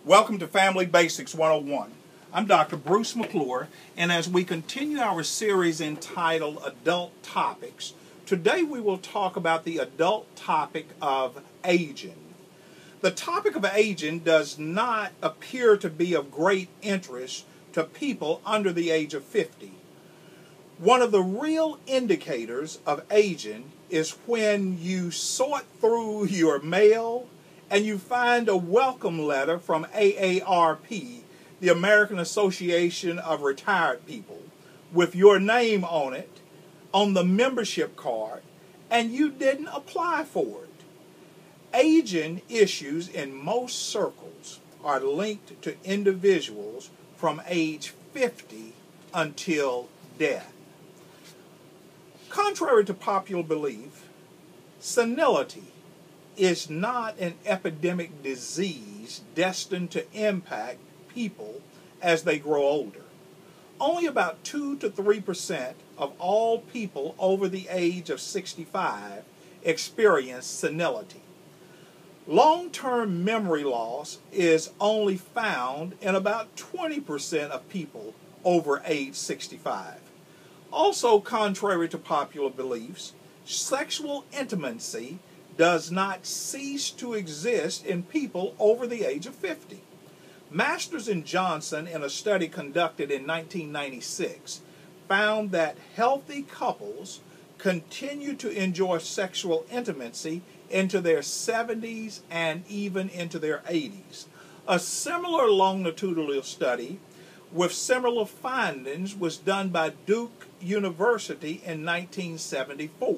Welcome to Family Basics 101. I'm Dr. Bruce McClure, and as we continue our series entitled Adult Topics, today we will talk about the adult topic of aging. The topic of aging does not appear to be of great interest to people under the age of 50. One of the real indicators of aging is when you sort through your mail and you find a welcome letter from AARP, the American Association of Retired People, with your name on it, on the membership card, and you didn't apply for it. Aging issues in most circles are linked to individuals from age 50 until death. Contrary to popular belief, senility is not an epidemic disease destined to impact people as they grow older. Only about 2 to 3% of all people over the age of 65 experience senility. Long-term memory loss is only found in about 20% of people over age 65. Also, contrary to popular beliefs, sexual intimacy does not cease to exist in people over the age of 50. Masters and Johnson, in a study conducted in 1996, found that healthy couples continue to enjoy sexual intimacy into their 70s and even into their 80s. A similar longitudinal study with similar findings was done by Duke University in 1974.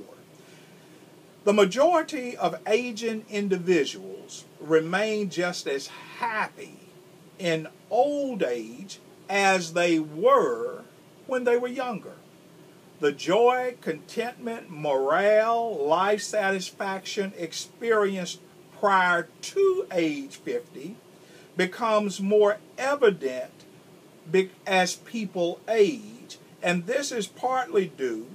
The majority of aging individuals remain just as happy in old age as they were when they were younger. The joy, contentment, morale, life satisfaction experienced prior to age 50 becomes more evident as people age, and this is partly due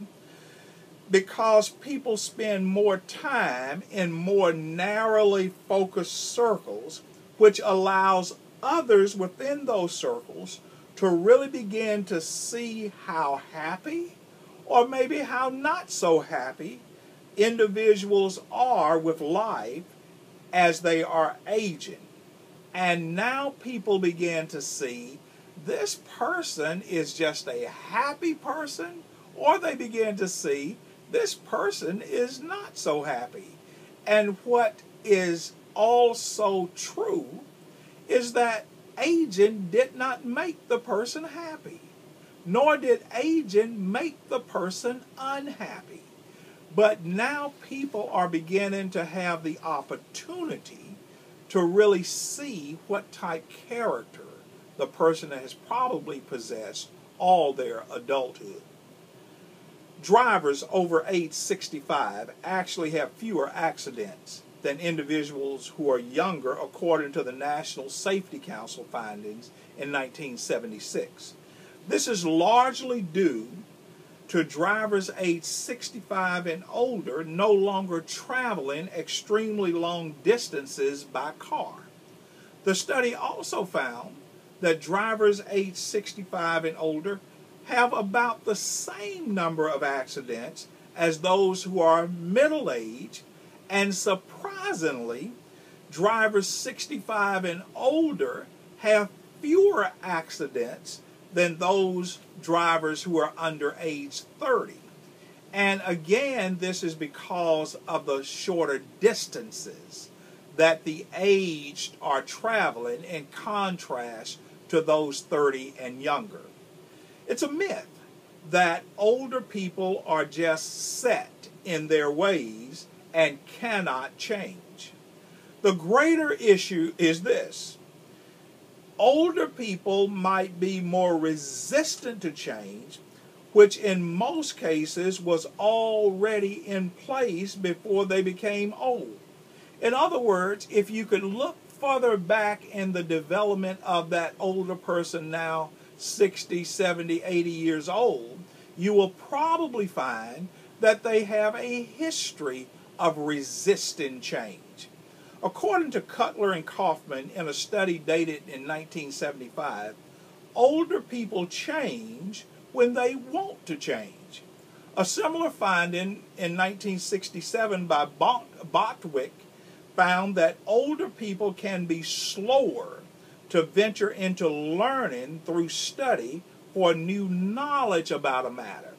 because people spend more time in more narrowly focused circles, which allows others within those circles to really begin to see how happy or maybe how not so happy individuals are with life as they are aging. And now people begin to see this person is just a happy person, or they begin to see this person is not so happy. And what is also true is that aging did not make the person happy, nor did aging make the person unhappy. But now people are beginning to have the opportunity to really see what type character the person has probably possessed all their adulthood. Drivers over age 65 actually have fewer accidents than individuals who are younger, according to the National Safety Council findings in 1976. This is largely due to drivers age 65 and older no longer traveling extremely long distances by car. The study also found that drivers age 65 and older have about the same number of accidents as those who are middle-aged, and surprisingly, drivers 65 and older have fewer accidents than those drivers who are under age 30. And again, this is because of the shorter distances that the aged are traveling in contrast to those 30 and younger. It's a myth that older people are just set in their ways and cannot change. The greater issue is this: older people might be more resistant to change, which in most cases was already in place before they became old. In other words, if you could look further back in the development of that older person now 60, 70, 80 years old, you will probably find that they have a history of resisting change. According to Cutler and Kaufman in a study dated in 1975, older people change when they want to change. A similar finding in 1967 by Botwick found that older people can be slower to venture into learning through study for new knowledge about a matter.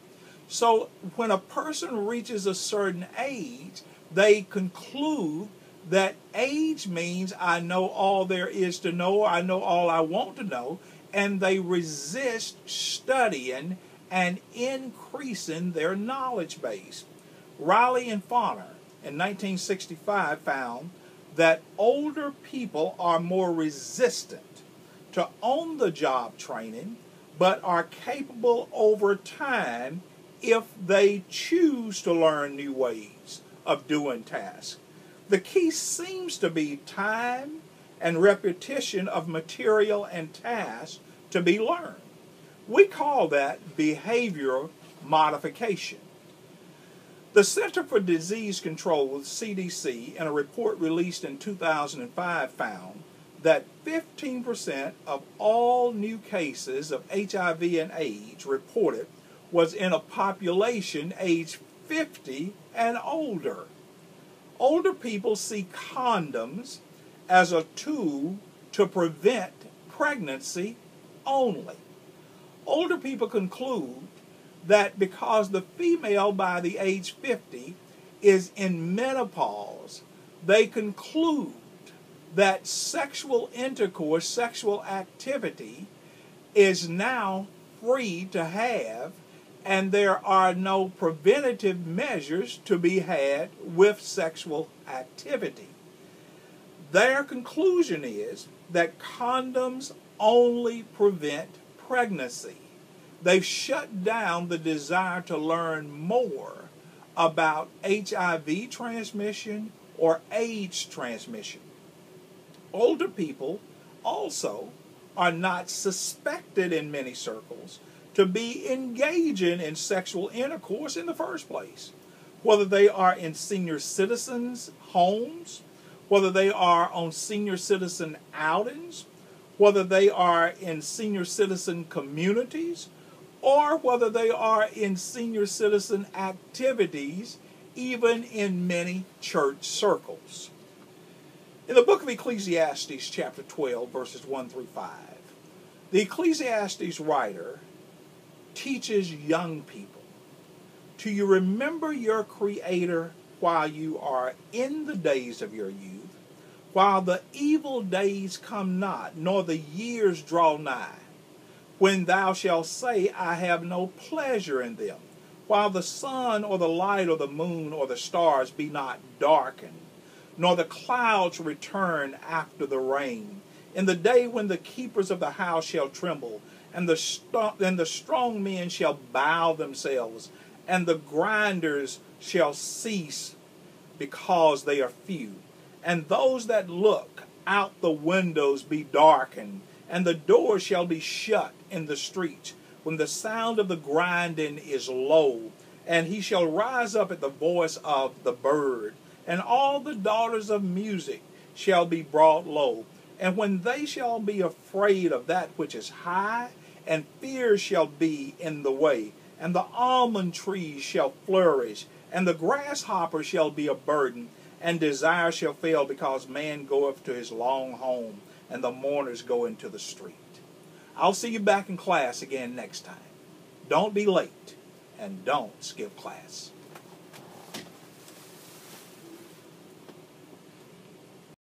So when a person reaches a certain age, they conclude that age means I know all there is to know, or I know all I want to know, and they resist studying and increasing their knowledge base. Riley and Fauner in 1965 found that older people are more resistant to on-the-job training, but are capable over time if they choose to learn new ways of doing tasks. The key seems to be time and repetition of material and tasks to be learned. We call that behavioral modification. The Center for Disease Control, CDC, in a report released in 2005 found that 15% of all new cases of HIV and AIDS reported was in a population aged 50 and older. Older people see condoms as a tool to prevent pregnancy only. Older people conclude that because the female by the age 50 is in menopause, they conclude that sexual intercourse, sexual activity is now free to have, and there are no preventative measures to be had with sexual activity. Their conclusion is that condoms only prevent pregnancy. They've shut down the desire to learn more about HIV transmission or AIDS transmission. Older people also are not suspected in many circles to be engaging in sexual intercourse in the first place, whether they are in senior citizens' homes, whether they are on senior citizen outings, whether they are in senior citizen communities, or whether they are in senior citizen activities, even in many church circles. In the book of Ecclesiastes, chapter 12, verses 1 through 5, the Ecclesiastes writer teaches young people to you remember your Creator while you are in the days of your youth, while the evil days come not, nor the years draw nigh, when thou shalt say, I have no pleasure in them, while the sun or the light or the moon or the stars be not darkened, nor the clouds return after the rain, in the day when the keepers of the house shall tremble, and the strong men shall bow themselves, and the grinders shall cease because they are few. And those that look out the windows be darkened, and the doors shall be shut in the streets, when the sound of the grinding is low, and he shall rise up at the voice of the bird, and all the daughters of music shall be brought low. And when they shall be afraid of that which is high, and fear shall be in the way, and the almond trees shall flourish, and the grasshopper shall be a burden, and desire shall fail, because man goeth to his long home, and the mourners go into the street. I'll see you back in class again next time. Don't be late, and don't skip class.